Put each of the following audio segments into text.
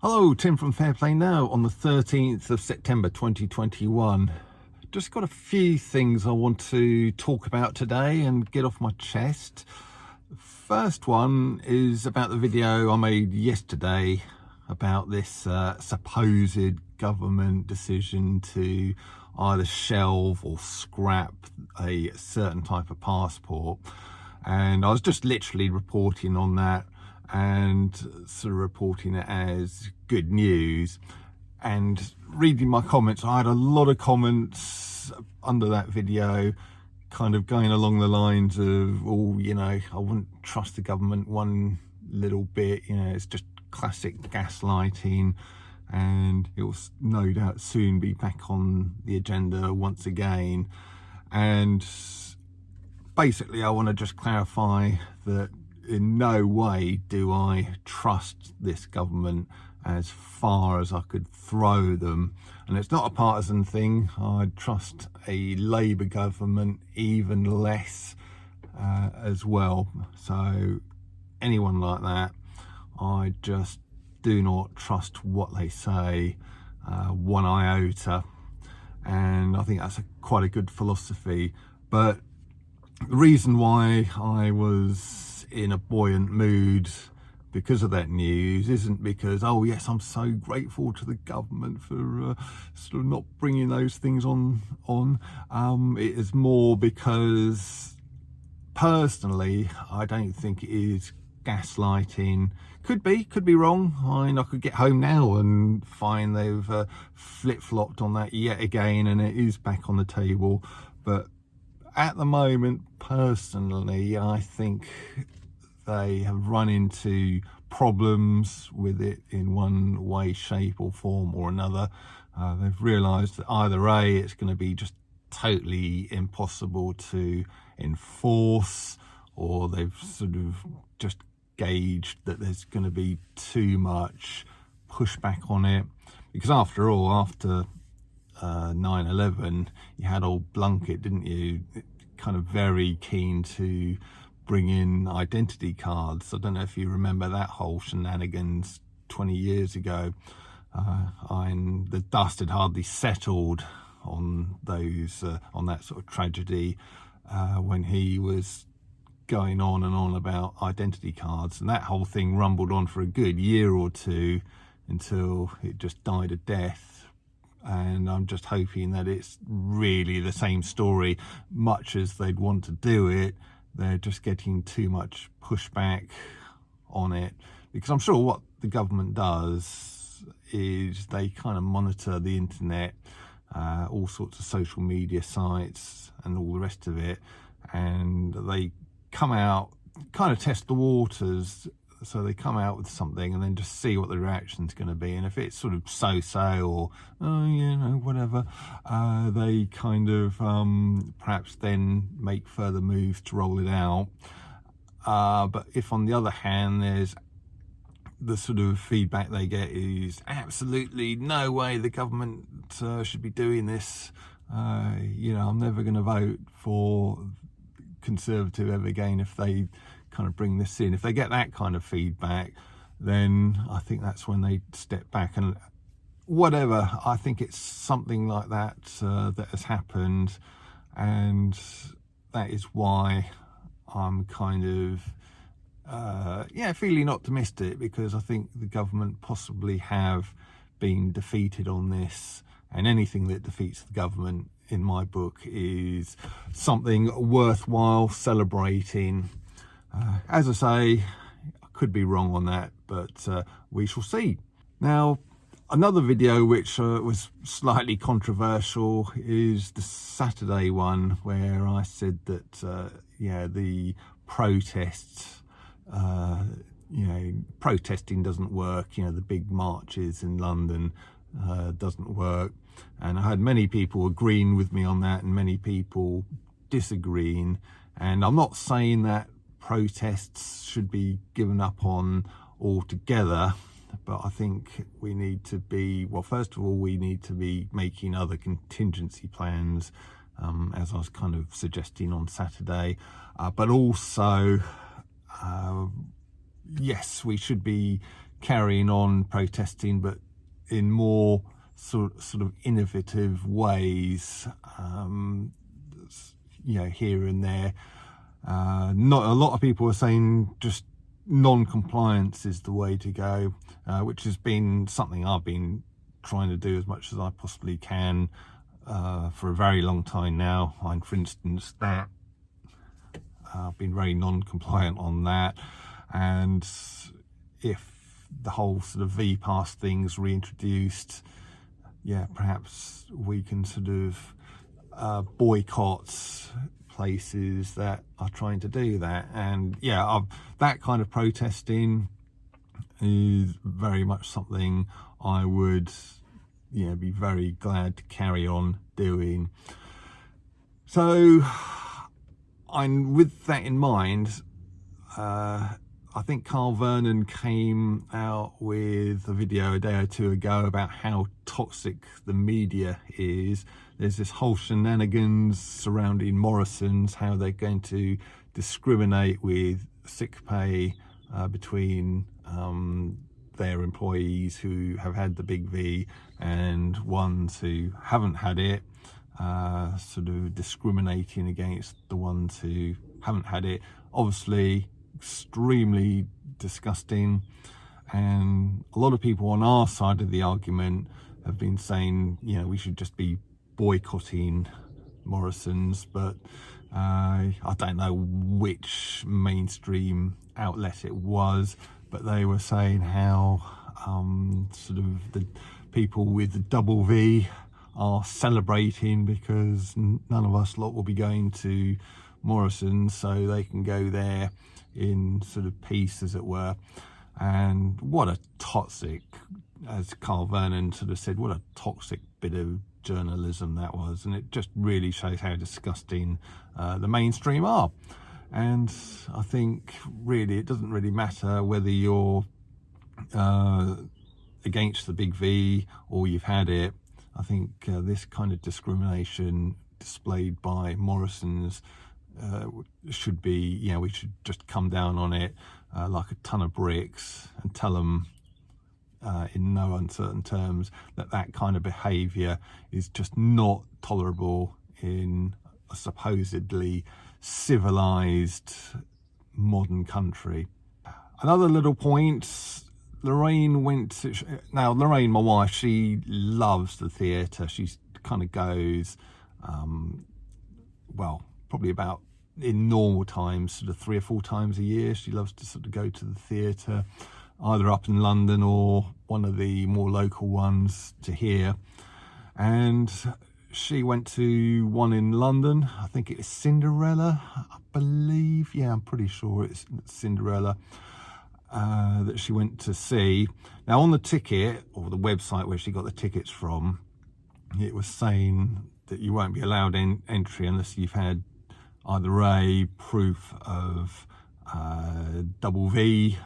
Hello, Tim from Fairplay Now on the 13th of September 2021. Just got a few things I want to talk about today and get off my chest. First one is about the video I made yesterday about this supposed government decision to either shelve or scrap a certain type of passport. And I was just literally reporting on that and sort of reporting it as good news. And reading my comments, I had a lot of comments under that video kind of going along the lines of, oh, you know, I wouldn't trust the government one little bit, you know, it's just classic gaslighting, and it will no doubt soon be back on the agenda once again. And basically I want to just clarify that in no way do I trust this government as far as I could throw them. And it's not a partisan thing. I trust a Labour government even less as well. So anyone like that, I just do not trust what they say one iota. And I think that's quite a good philosophy. But the reason why I was in a buoyant mood because of that news isn't because, oh yes, I'm so grateful to the government for sort of not bringing those things on. It is more because personally I don't think it is gaslighting. Could be wrong. I mean, I could get home now and find they've flip-flopped on that yet again and it is back on the table. But at the moment, personally, I think they have run into problems with it in one way, shape or form or another. They've realised that either A, it's going to be just totally impossible to enforce, or they've sort of just gauged that there's going to be too much pushback on it. Because after all, after 9/11, you had old Blunkett, didn't you, kind of very keen to bring in identity cards. I don't know if you remember that whole shenanigans 20 years ago. And the dust had hardly settled on those on that sort of tragedy when he was going on and on about identity cards, and that whole thing rumbled on for a good year or two until it just died a death. And I'm just hoping that it's really the same story. Much as they'd want to do it, they're just getting too much pushback on it. Because I'm sure what the government does is they kind of monitor the internet, all sorts of social media sites and all the rest of it, and they come out, kind of test the waters. So they come out with something and then just see what the reaction's going to be. And if it's sort of so-so or, oh, you know, whatever, they kind of perhaps then make further moves to roll it out. But if on the other hand, there's the sort of feedback they get is absolutely no way the government should be doing this. You know, I'm never going to vote for Conservative ever again if they kind of bring this in. If they get that kind of feedback, then I think that's when they step back. And whatever, I think it's something like that that has happened, and that is why I'm kind of feeling optimistic, because I think the government possibly have been defeated on this, and anything that defeats the government in my book is something worthwhile celebrating. As I say, I could be wrong on that, but we shall see. Now, another video which was slightly controversial is the Saturday one, where I said that the protests, protesting doesn't work. You know, the big marches in London doesn't work. And I had many people agreeing with me on that and many people disagreeing. And I'm not saying that protests should be given up on altogether, but I think we need to be, well, first of all, we need to be making other contingency plans, as I was kind of suggesting on Saturday, but also yes, we should be carrying on protesting, but in more sort of innovative ways, here and there. Not a lot of people are saying just non-compliance is the way to go, which has been something I've been trying to do as much as I possibly can for a very long time now. For instance, that I've been very non-compliant on that, and if the whole sort of VPass thing's reintroduced, perhaps we can sort of boycott places that are trying to do that. And that kind of protesting is very much something I would be very glad to carry on doing. So with that in mind, I think Carl Vernon came out with a video a day or two ago about how toxic the media is. There's this whole shenanigans surrounding Morrison's, how they're going to discriminate with sick pay between their employees who have had the big V and ones who haven't had it, sort of discriminating against the ones who haven't had it. Obviously extremely disgusting, and a lot of people on our side of the argument have been saying we should just be boycotting Morrison's, but I don't know which mainstream outlet it was, but they were saying how sort of the people with the double V are celebrating because none of us lot will be going to Morrison's, so they can go there in sort of peace, as it were. And what a toxic, as Carl Vernon sort of said, what a toxic bit of journalism that was. And it just really shows how disgusting the mainstream are. And I think really it doesn't really matter whether you're against the big V or you've had it. I think this kind of discrimination displayed by Morrison's should be, we should just come down on it like a ton of bricks and tell them in no uncertain terms that kind of behaviour is just not tolerable in a supposedly civilised modern country. Another little point, Lorraine, my wife, she loves the theatre. She kind of goes, probably about, in normal times, sort of 3 or 4 times a year. She loves to sort of go to the theatre, either up in London or one of the more local ones to here. And she went to one in London. I think it is Cinderella, I believe. Yeah, I'm pretty sure it's Cinderella that she went to see. Now, on the ticket, or the website where she got the tickets from, it was saying that you won't be allowed entry unless you've had either a proof of double V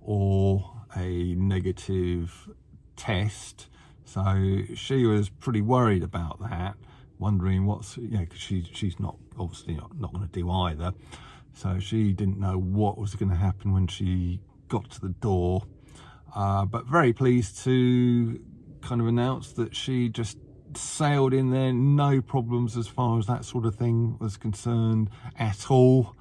or a negative test. So she was pretty worried about that, wondering what's, because she's not obviously not going to do either. So she didn't know what was going to happen when she got to the door. But very pleased to kind of announce that she just sailed in there, no problems as far as that sort of thing was concerned at all.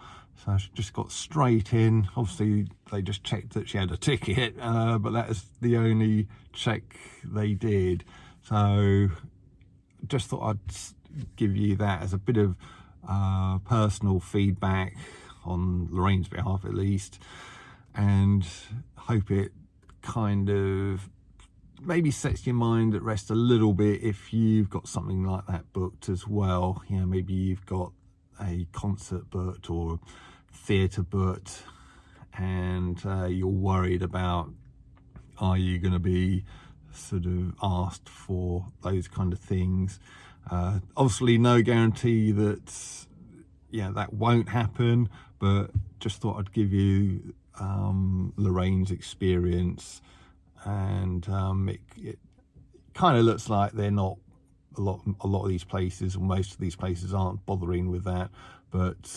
So she just got straight in. Obviously they just checked that she had a ticket, but that is the only check they did. So just thought I'd give you that as a bit of personal feedback on Lorraine's behalf, at least, and hope it kind of maybe sets your mind at rest a little bit if you've got something like that booked as well. Maybe you've got a concert booked or theatre booked, and you're worried about, are you going to be sort of asked for those kind of things? Obviously no guarantee that that won't happen, but just thought I'd give you Lorraine's experience. And it kind of looks like they're not, a lot of these places, or most of these places, aren't bothering with that. But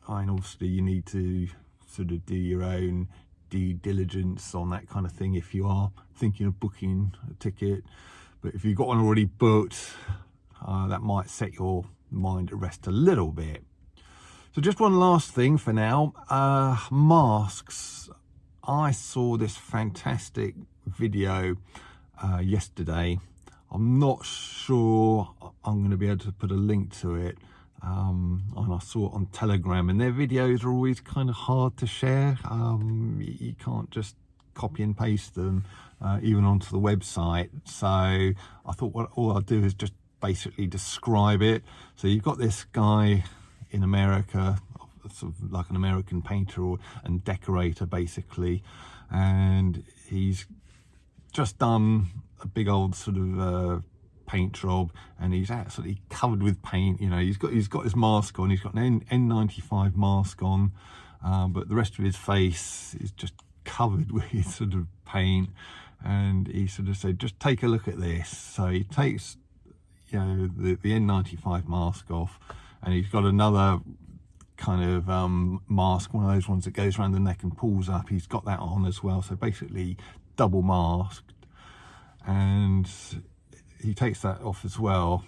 obviously you need to sort of do your own due diligence on that kind of thing if you are thinking of booking a ticket. But if you've got one already booked, that might set your mind at rest a little bit. So just one last thing for now, masks. I saw this fantastic video yesterday. I'm not sure I'm going to be able to put a link to it. And I saw it on Telegram, and their videos are always kind of hard to share. You can't just copy and paste them even onto the website. So I thought all I'll do is just basically describe it. So you've got this guy in America, sort of like an American painter and decorator basically, and he's just done a big old sort of paint job, and he's absolutely covered with paint. You know, he's got his mask on, he's got an N95 mask on, but the rest of his face is just covered with sort of paint. And he sort of said, just take a look at this. So he takes, you know, the N95 mask off, and he's got another kind of mask, one of those ones that goes around the neck and pulls up. He's got that on as well, so basically double masked. And he takes that off as well,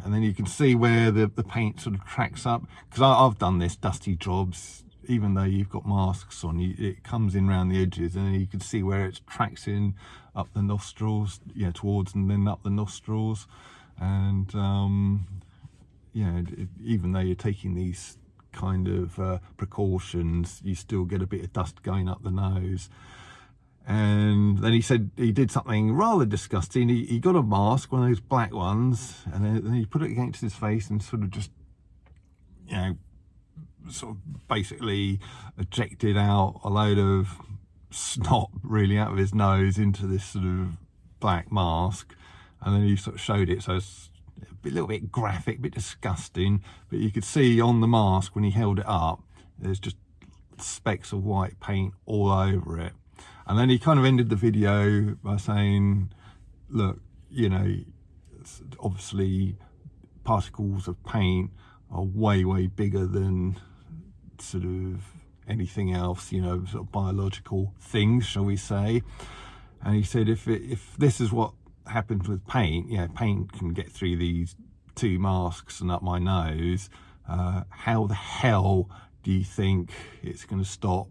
and then you can see where the paint sort of tracks up, because I've done this dusty jobs. Even though you've got masks on, it comes in around the edges, and you can see where it tracks in up the nostrils, yeah, towards and then up the nostrils. And yeah, even though you're taking these kind of precautions, you still get a bit of dust going up the nose. And then he said he did something rather disgusting. He got a mask, one of those black ones, and then he put it against his face and sort of just, you know, sort of basically ejected out a load of snot really out of his nose into this sort of black mask. And then he sort of showed it, so it's a little bit graphic, a bit disgusting, but you could see on the mask when he held it up, there's just specks of white paint all over it. And then he kind of ended the video by saying, look, you know, obviously particles of paint are way, way bigger than sort of anything else, you know, sort of biological things, shall we say. And he said, if this is what happens with paint, you know, paint can get through these two masks and up my nose, how the hell do you think it's going to stop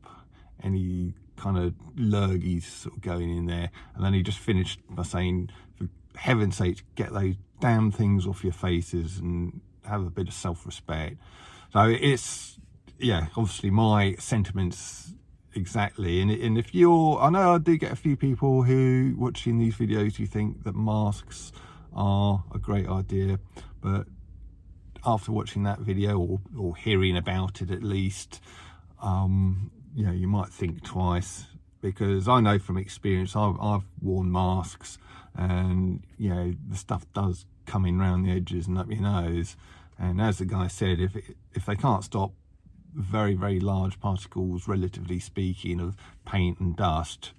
any kind of lurgies sort of going in there? And then he just finished by saying, for heaven's sake, get those damn things off your faces and have a bit of self-respect. So it's, yeah, obviously my sentiments exactly. And if you're, I know I do get a few people who watching these videos who think that masks are a great idea, but after watching that video or hearing about it at least, you know, you might think twice, because I know from experience, I've worn masks, and you know, the stuff does come in around the edges and up your nose. And as the guy said, if they can't stop very, very large particles, relatively speaking, of paint and dust,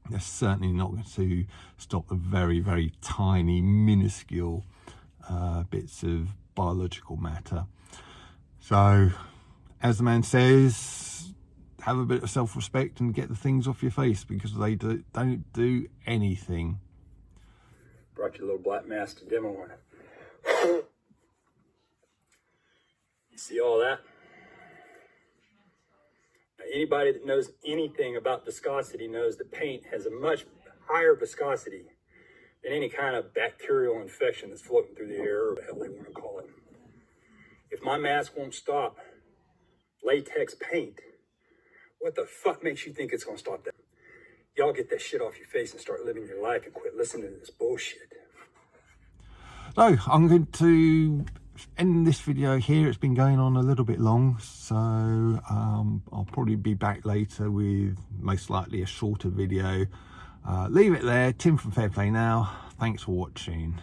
they're certainly not going to stop the very, very tiny, minuscule bits of biological matter. So, as the man says, have a bit of self-respect and get the things off your face, because they don't do anything. Brought your little black mask to demo one. You see all that? Now, anybody that knows anything about viscosity knows that paint has a much higher viscosity than any kind of bacterial infection that's floating through the air, or the hell they want to call it. If my mask won't stop latex paint, what the fuck makes you think it's going to stop that? Y'all get that shit off your face and start living your life and quit listening to this bullshit. So I'm going to end this video here. It's been going on a little bit long, so I'll probably be back later with most likely a shorter video. Leave it there. Tim from Fair Play Now. Thanks for watching.